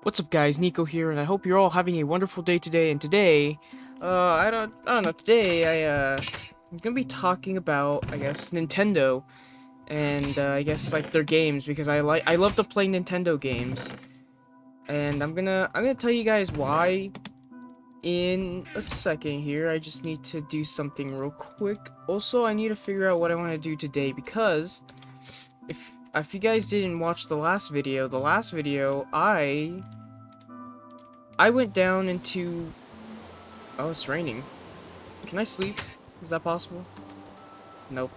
What's up, guys? Nico here, and I hope you're all having a wonderful day today. And today, I don't know. Today, I'm gonna be talking about, I guess, Nintendo, and I guess like their games because I love to play Nintendo games, and I'm gonna tell you guys why in a second here. I just need to do something real quick. Also, I need to figure out what I want to do today because if if you guys didn't watch the last video, I went down into... Oh, it's raining. Can I sleep? Is that possible? Nope.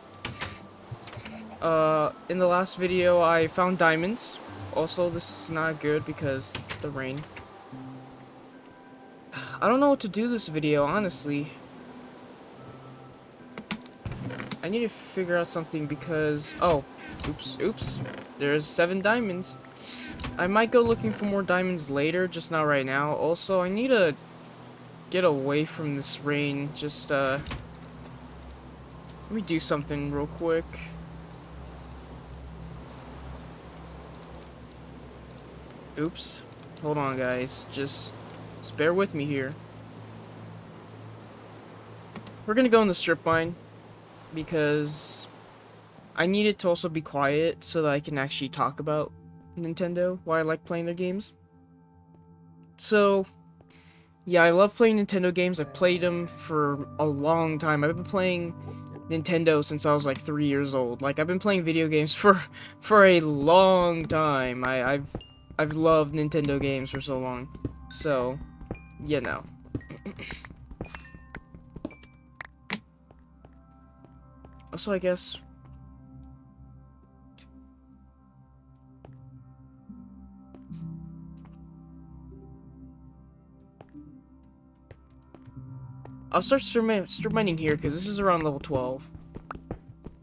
In the last video, I found diamonds. Also, this is not good because the rain. I don't know what to do this video, honestly. I need to figure out something because... Oh, oops. There's 7 diamonds. I might go looking for more diamonds later, just not right now. Also, I need to get away from this rain. Just, let me do something real quick. Oops. Hold on, guys. Just bear with me here. We're gonna go in the strip mine because I need it to also be quiet so that I can actually talk about Nintendo, why I like playing their games. So, yeah, I love playing Nintendo games. I've played them for a long time. I've been playing Nintendo since I was like 3 years old. Like, I've been playing video games for a long time. I've loved Nintendo games for so long. So, you know. Also, I guess I'll start strip mining here because this is around level 12.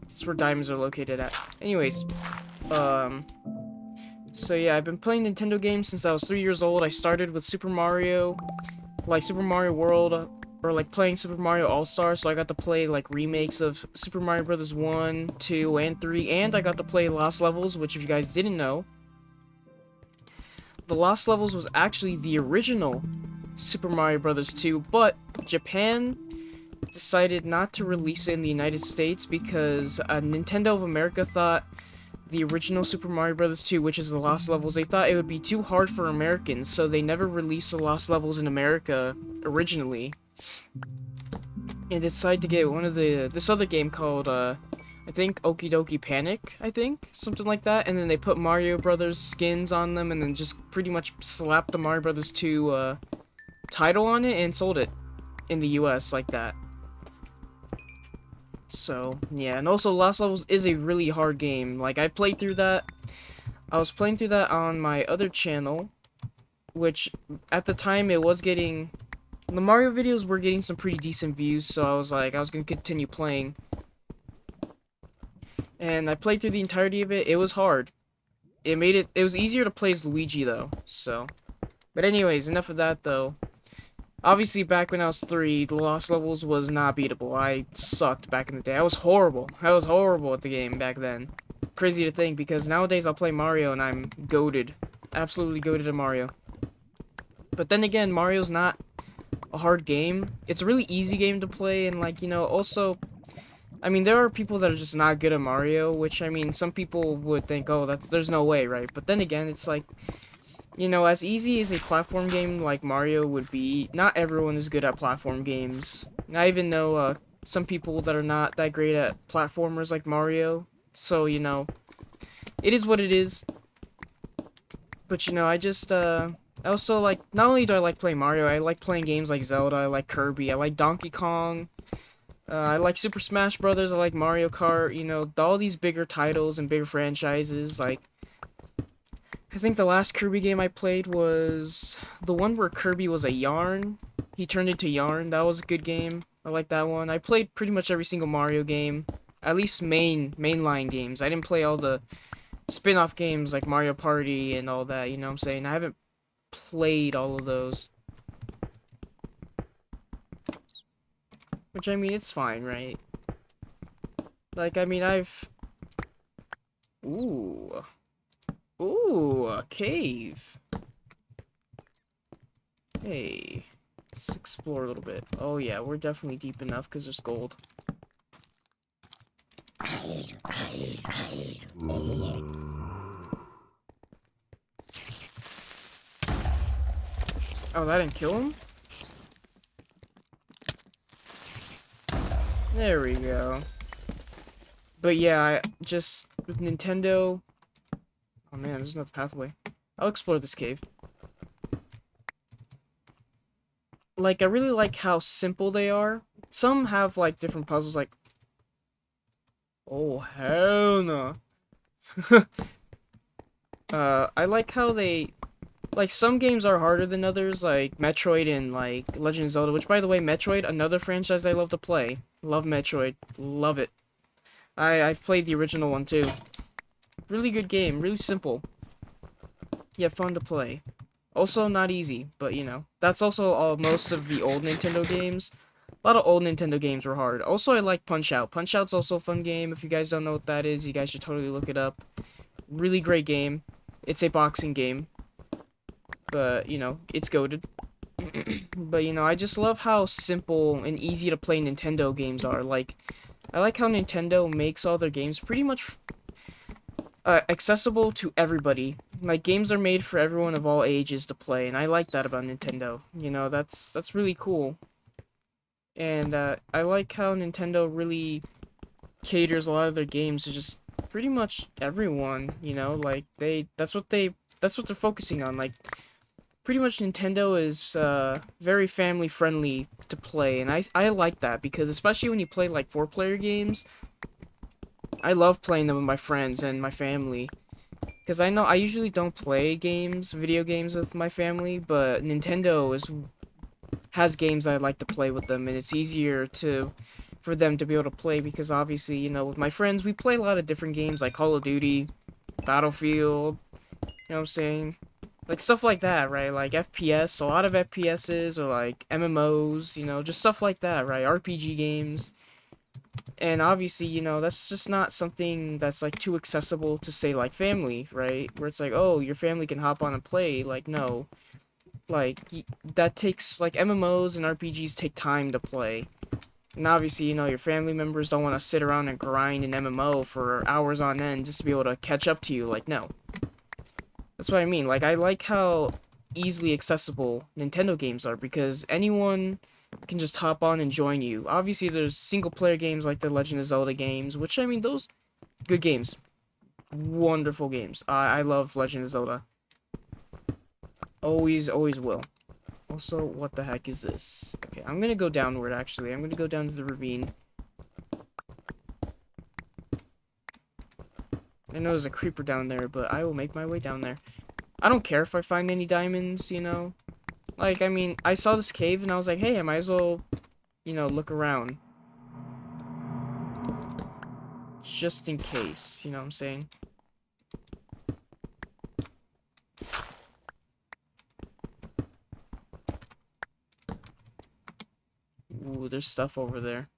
That's where diamonds are located at. Anyways, um, so yeah, I've been playing Nintendo games since I was 3 years old. I started with Super Mario, like Super Mario World, or like playing Super Mario All-Star, so I got to play like remakes of Super Mario Bros. 1, 2, and 3, and I got to play Lost Levels, which if you guys didn't know, the Lost Levels was actually the original Super Mario Bros. 2, but Japan decided not to release it in the United States because Nintendo of America thought the original Super Mario Bros. 2, which is the Lost Levels, they thought it would be too hard for Americans, so they never released the Lost Levels in America originally. And decided to get one of this other game called I think Okie Dokie Panic, I think, something like that, and then they put Mario Brothers skins on them and then just pretty much slapped the Mario Brothers 2 title on it and sold it in the US like that. So, yeah, and also Lost Levels is a really hard game. Like, I played through that. I was playing through that on my other channel, which at the time it was getting... The Mario videos were getting some pretty decent views, so I was like, I was gonna continue playing. And I played through the entirety of it. It was hard. It was easier to play as Luigi, though, so... But anyways, enough of that, though. Obviously, back when I was 3, the Lost Levels was not beatable. I sucked back in the day. I was horrible. I was horrible at the game back then. Crazy to think, because nowadays I'll play Mario and I'm goated. Absolutely goated at Mario. But then again, Mario's not a hard game. It's a really easy game to play, and like, you know, also... I mean, there are people that are just not good at Mario, which, I mean, some people would think, oh, there's no way, right? But then again, it's like... You know, as easy as a platform game like Mario would be, not everyone is good at platform games. I even know some people that are not that great at platformers like Mario. So, you know, it is what it is. But, you know, I also like, not only do I like playing Mario, I like playing games like Zelda, I like Kirby, I like Donkey Kong, I like Super Smash Brothers, I like Mario Kart, you know, all these bigger titles and bigger franchises, like, I think the last Kirby game I played was the one where Kirby was a Yarn. He turned into Yarn. That was a good game. I like that one. I played pretty much every single Mario game. At least mainline games. I didn't play all the spin-off games like Mario Party and all that, you know what I'm saying? I haven't played all of those. Which, I mean, it's fine, right? Like, I mean, Ooh. Ooh, a cave. Hey, let's explore a little bit. Oh yeah, we're definitely deep enough because there's gold. Oh, that didn't kill him? There we go. But yeah, I just with Nintendo. Oh man, there's another pathway. I'll explore this cave. Like, I really like how simple they are. Some have like different puzzles, like, oh hell no. I like how they like some games are harder than others, like Metroid and like Legend of Zelda. Which, by the way, Metroid, another franchise I love to play. Love Metroid, love it. I've played the original one too. Really good game, really simple, yet fun to play. Also not easy, but you know, that's also all most of the old Nintendo games. A lot of old Nintendo games were hard. Also, I like Punch-Out. Punch-Out's also a fun game. If you guys don't know what that is, you guys should totally look it up. Really great game. It's a boxing game, but you know, it's goated. But you know, I just love how simple and easy to play Nintendo games are. Like, I like how Nintendo makes all their games pretty much accessible to everybody. Like, games are made for everyone of all ages to play, and I like that about Nintendo. You know, that's really cool. And I like how Nintendo really caters a lot of their games to just pretty much everyone. You know, like that's what they're focusing on. Like, pretty much Nintendo is very family friendly to play, and I like that because especially when you play like 4-player games, I love playing them with my friends and my family. Because I know I usually don't play video games with my family, but Nintendo has games I like to play with them, and it's easier for them to be able to play because obviously, you know, with my friends, we play a lot of different games like Call of Duty, Battlefield, you know what I'm saying? Like stuff like that, right? Like FPS, a lot of FPSs or like MMOs, you know, just stuff like that, right? RPG games. And obviously, you know, that's just not something that's like too accessible to say like family, right? Where it's like, oh, your family can hop on and play. Like, no. Like that takes like MMOs and RPGs take time to play. And obviously, you know, your family members don't want to sit around and grind an MMO for hours on end just to be able to catch up to you. Like, no. That's what I mean. Like, I like how easily accessible Nintendo games are because anyone can just hop on and join you. Obviously, there's single player games like the Legend of Zelda games, which I mean, those good games, wonderful games. I love Legend of Zelda. Always, always will. Also, what the heck is this? Okay, I'm gonna go downward. Actually, I'm gonna go down to the ravine. I know there's a creeper down there, but I will make my way down there. I don't care if I find any diamonds, you know. Like, I mean, I saw this cave and I was like, hey, I might as well, you know, look around. Just in case, you know what I'm saying? Ooh, there's stuff over there.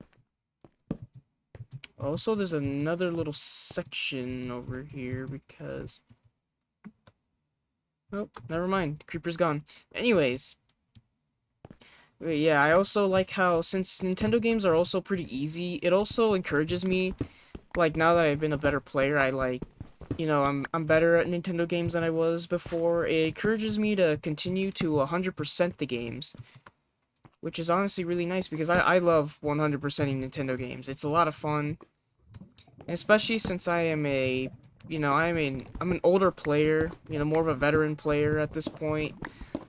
Also, there's another little section over here because... Oh, never mind. Creeper's gone. Anyways. But yeah, I also like how, since Nintendo games are also pretty easy, it also encourages me, like, now that I've been a better player, I like, you know, I'm better at Nintendo games than I was before. It encourages me to continue to 100% the games, which is honestly really nice because I love 100%ing Nintendo games. It's a lot of fun, especially since I am a, you know, I'm an older player, you know, more of a veteran player at this point.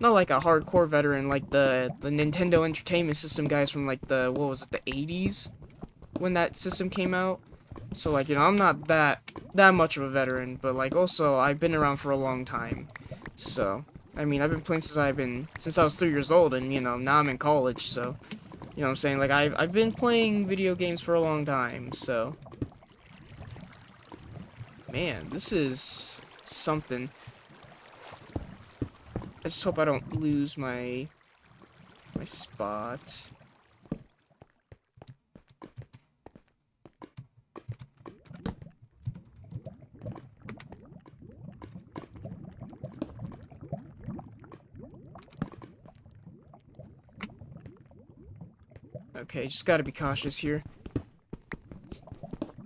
Not like a hardcore veteran like the Nintendo Entertainment System guys from like the, what was it, the 80s when that system came out. So like, you know, I'm not that much of a veteran, but like also I've been around for a long time. So, I mean, I've been playing since I was 3 years old, and you know, now I'm in college, so you know what I'm saying? Like I've been playing video games for a long time, so man, this is something. I just hope I don't lose my spot. Okay, just gotta be cautious here.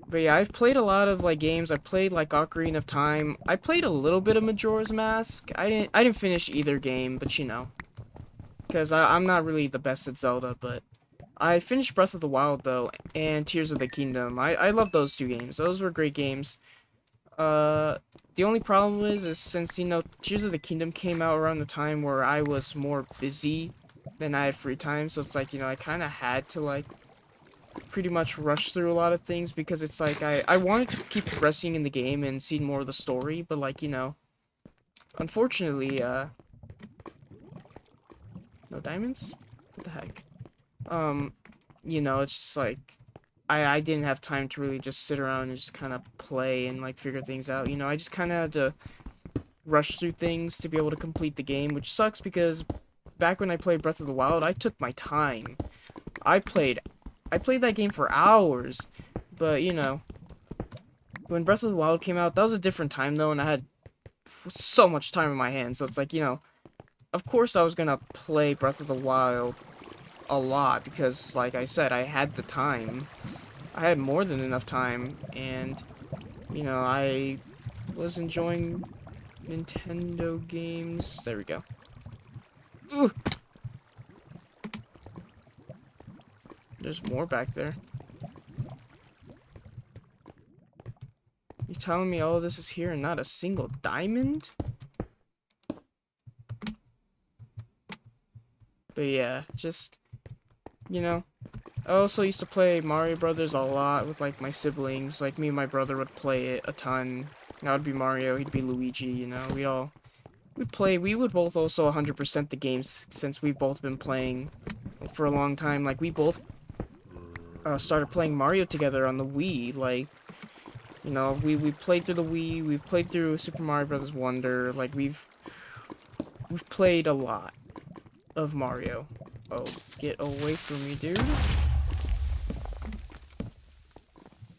But yeah, I've played a lot of like games. I played like Ocarina of Time. I played a little bit of Majora's Mask. I didn't finish either game, but you know, because I'm not really the best at Zelda. But I finished Breath of the Wild though, and Tears of the Kingdom. I love those two games. Those were great games. Uh, the only problem is since you know Tears of the Kingdom came out around the time where I was more busy than I had free time, so it's like you know I kind of had to like pretty much rush through a lot of things because it's like I wanted to keep progressing in the game and see more of the story, but like, you know, unfortunately, no diamonds? What the heck? Um, you know, it's just like I didn't have time to really just sit around and just kind of play and like figure things out. You know, I just kind of had to rush through things to be able to complete the game, which sucks because back when I played Breath of the Wild, I took my time. I played I played that game for hours, but you know, when Breath of the Wild came out, that was a different time though, and I had so much time in my hands. So it's like, you know, of course I was gonna play Breath of the Wild a lot because, like I said, I had the time. I had more than enough time, and you know, I was enjoying Nintendo games. There we go. Ooh, there's more back there. You telling me all of this is here and not a single diamond? But yeah, just, you know, I also used to play Mario Brothers a lot with like my siblings. Like me and my brother would play it a ton. I would be Mario, he'd be Luigi, you know. We would both also 100% the games since we've both been playing for a long time. Like we both started playing Mario together on the Wii. Like, you know, we played through the Wii, we've played through Super Mario Brothers Wonder. Like we've played a lot of Mario. Oh, get away from me, dude.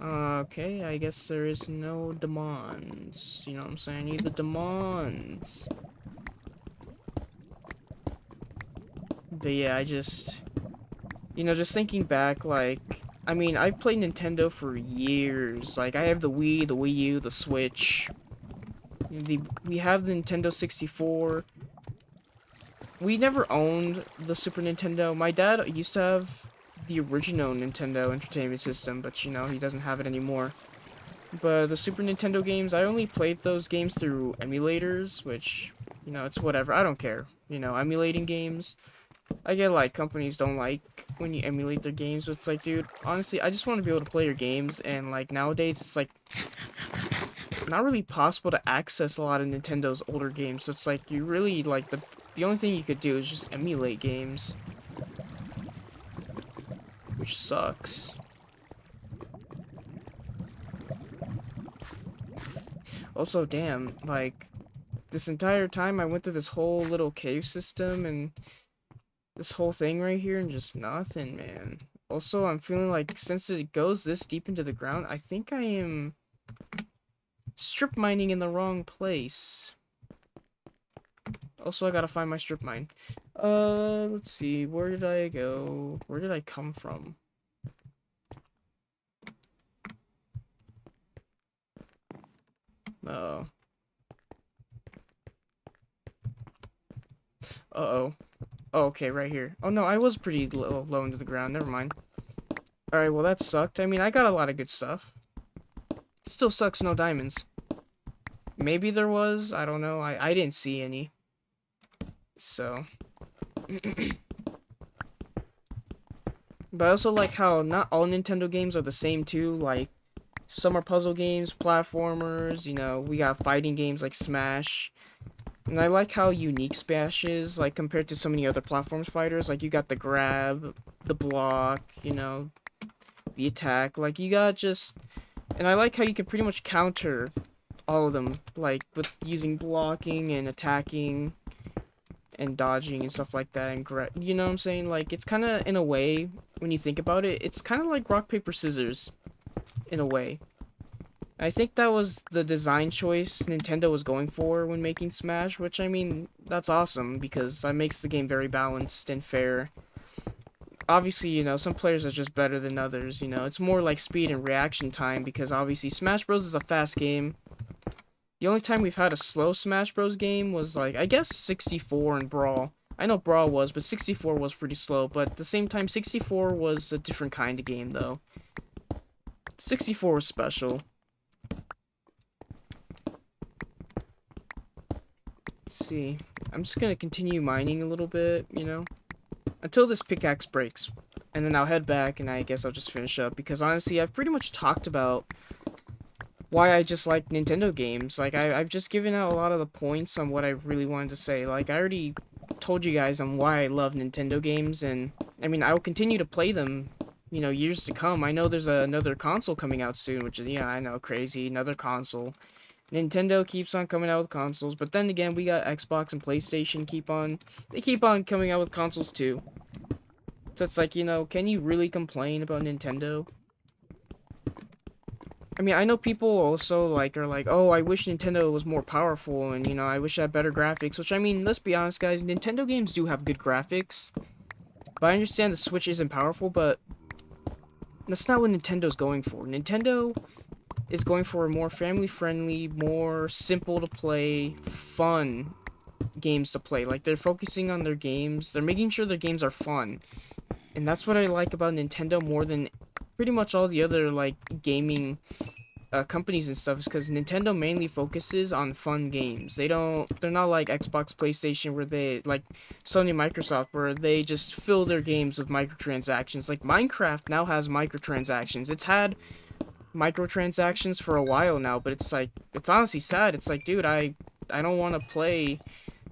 Okay, I guess there is no demands. You know what I'm saying? I need the demands. But yeah, I just... You know, just thinking back, like... I mean, I've played Nintendo for years. Like, I have the Wii, the Wii U, the Switch. We have the Nintendo 64. We never owned the Super Nintendo. My dad used to have the original Nintendo Entertainment System, but, you know, he doesn't have it anymore. But the Super Nintendo games, I only played those games through emulators, which, you know, it's whatever. I don't care. You know, emulating games. I get, like, companies don't like when you emulate their games, but it's like, dude, honestly, I just want to be able to play your games, and, like, nowadays, it's, like, not really possible to access a lot of Nintendo's older games, so it's like, you really, like, the only thing you could do is just emulate games. Which sucks. Also, damn, like, this entire time I went through this whole little cave system and this whole thing right here and just nothing, man. Also, I'm feeling like since it goes this deep into the ground, I think I am strip mining in the wrong place. Also, I gotta find my strip mine. Let's see. Where did I go? Where did I come from? Uh-oh. Uh-oh. Oh, okay, right here. Oh, no, I was pretty low into the ground. Never mind. Alright, well, that sucked. I mean, I got a lot of good stuff. It still sucks no diamonds. Maybe there was. I don't know. I didn't see any. So. But I also like how not all Nintendo games are the same, too. Like, some are puzzle games, platformers, you know, we got fighting games like Smash. And I like how unique Smash is, like, compared to so many other platforms fighters. Like, you got the grab, the block, you know, the attack. Like, you got just... And I like how you can pretty much counter all of them, like, with using blocking and attacking and dodging and stuff like that. And you know what I'm saying? Like, it's kind of, in a way, when you think about it, it's kind of like rock, paper, scissors, in a way. I think that was the design choice Nintendo was going for when making Smash, which, I mean, that's awesome, because that makes the game very balanced and fair. obviously, some players are just better than others, It's more like speed and reaction time because obviously Smash Bros is a fast game. The only time we've had a slow Smash Bros game was like, I guess 64 and Brawl. I know Brawl was, but 64 was pretty slow, but at the same time 64 was a different kind of game though. 64 was special. Let's see. I'm just gonna continue mining a little bit, until this pickaxe breaks. And then I'll head back and I guess I'll just finish up because honestly, I've pretty much talked about why I just like Nintendo games. Like, I've just given out a lot of the points on what I really wanted to say. Like, I already told you guys on why I love Nintendo games, and I mean, I will continue to play them, years to come. I know there's another console coming out soon, which is, yeah, I know, crazy, another console. Nintendo keeps on coming out with consoles, but then again, we got Xbox and PlayStation they keep on coming out with consoles too. So it's like, can you really complain about Nintendo? I mean, I know people also like are like, oh, I wish Nintendo was more powerful, and I wish I had better graphics. Which I mean, let's be honest, guys, Nintendo games do have good graphics, but I understand the Switch isn't powerful, but that's not what Nintendo's going for. Nintendo is going for a more family-friendly, more simple to play, fun games to play. Like they're focusing on their games, they're making sure their games are fun, and that's what I like about Nintendo more than pretty much all the other like gaming companies and stuff is because Nintendo mainly focuses on fun games. They're not like Xbox, PlayStation, where they, like Sony, Microsoft, where they just fill their games with microtransactions. Like Minecraft now has microtransactions. It's had microtransactions for a while now, but it's like, it's honestly sad. It's like, dude, I don't want to play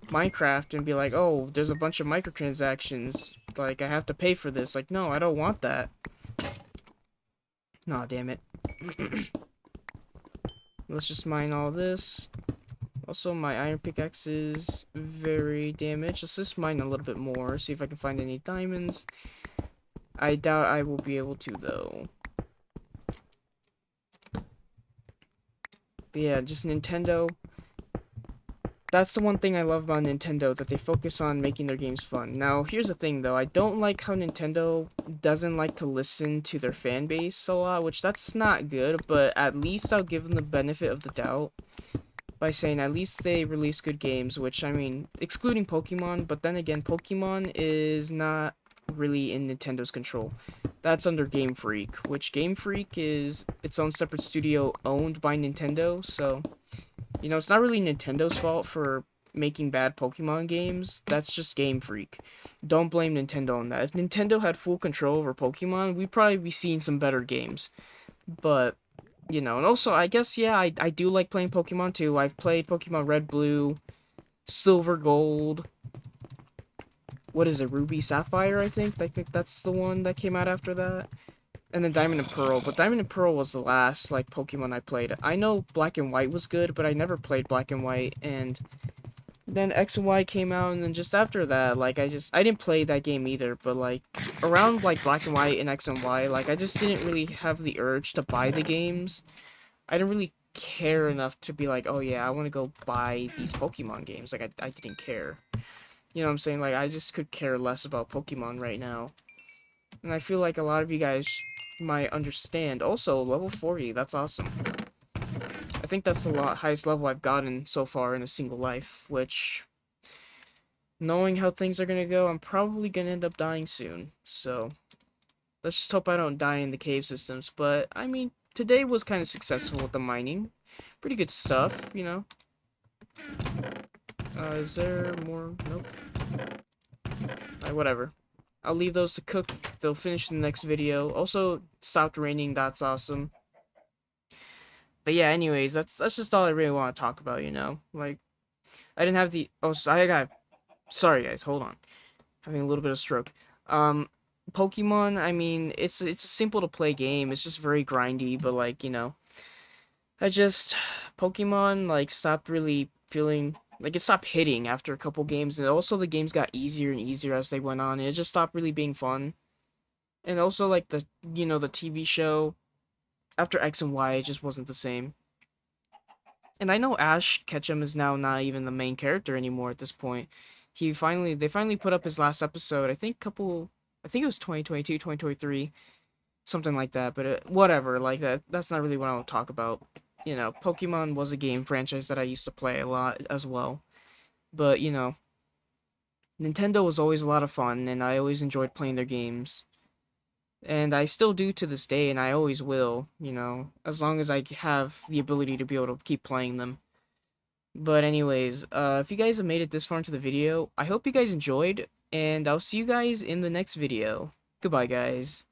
Minecraft and be like, oh, there's a bunch of microtransactions. Like, I have to pay for this. Like, no, I don't want that. Nah, damn it. Let's just mine all this. Also, my iron pickaxe is very damaged. Let's just mine a little bit more, see if I can find any diamonds. I doubt I will be able to, though. But yeah, just Nintendo. That's the one thing I love about Nintendo, that they focus on making their games fun. Now, here's the thing, though. I don't like how Nintendo doesn't like to listen to their fan base a lot, which that's not good, but at least I'll give them the benefit of the doubt by saying at least they release good games, which, I mean, excluding Pokemon, but then again, Pokemon is not really in Nintendo's control. That's under Game Freak, which Game Freak is its own separate studio owned by Nintendo, so, it's not really Nintendo's fault for making bad Pokemon games. That's just Game Freak. Don't blame Nintendo on that. If Nintendo had full control over Pokemon, we'd probably be seeing some better games. But and also, I guess, yeah, I do like playing Pokemon too. I've played Pokemon Red, Blue, Silver, Gold. What is it, Ruby, Sapphire, I think? I think that's the one that came out after that. And then Diamond and Pearl, but Diamond and Pearl was the last, like, Pokemon I played. I know Black and White was good, but I never played Black and White, and then X and Y came out, and then just after that, like, I didn't play that game either, but, like, around, like, Black and White and X and Y, like, I just didn't really have the urge to buy the games. I didn't really care enough to be like, oh yeah, I want to go buy these Pokemon games. Like, I didn't care. You know what I'm saying? Like, I just could care less about Pokemon right now. And I feel like a lot of you guys might understand. Also, level 40, that's awesome. I think that's the highest level I've gotten so far in a single life, which, knowing how things are gonna go, I'm probably gonna end up dying soon. So, let's just hope I don't die in the cave systems. But, I mean, today was kind of successful with the mining. Pretty good stuff, Is there more? Nope. Alright, whatever. I'll leave those to cook. They'll finish in the next video. Also, it stopped raining. That's awesome. But yeah, anyways, that's just all I really want to talk about, Like, I didn't have the... Oh, so I got... Sorry, guys. Hold on. Having a little bit of stroke. Pokemon, I mean, it's a simple to play game. It's just very grindy, but like, I just Pokemon like stopped really feeling like it stopped hitting after a couple games, and also the games got easier and easier as they went on. It just stopped really being fun. And also like the TV show after X and Y, it just wasn't the same. And I know Ash Ketchum is now not even the main character anymore at this point. They finally put up his last episode, I think I think it was 2022, 2023, something like that. But whatever, like that's not really what I want to talk about. You know, Pokemon was a game franchise that I used to play a lot as well. But you know, Nintendo was always a lot of fun, and I always enjoyed playing their games. And I still do to this day, and I always will, you know, as long as I have the ability to be able to keep playing them. But anyways, if you guys have made it this far into the video, I hope you guys enjoyed, and I'll see you guys in the next video. Goodbye, guys.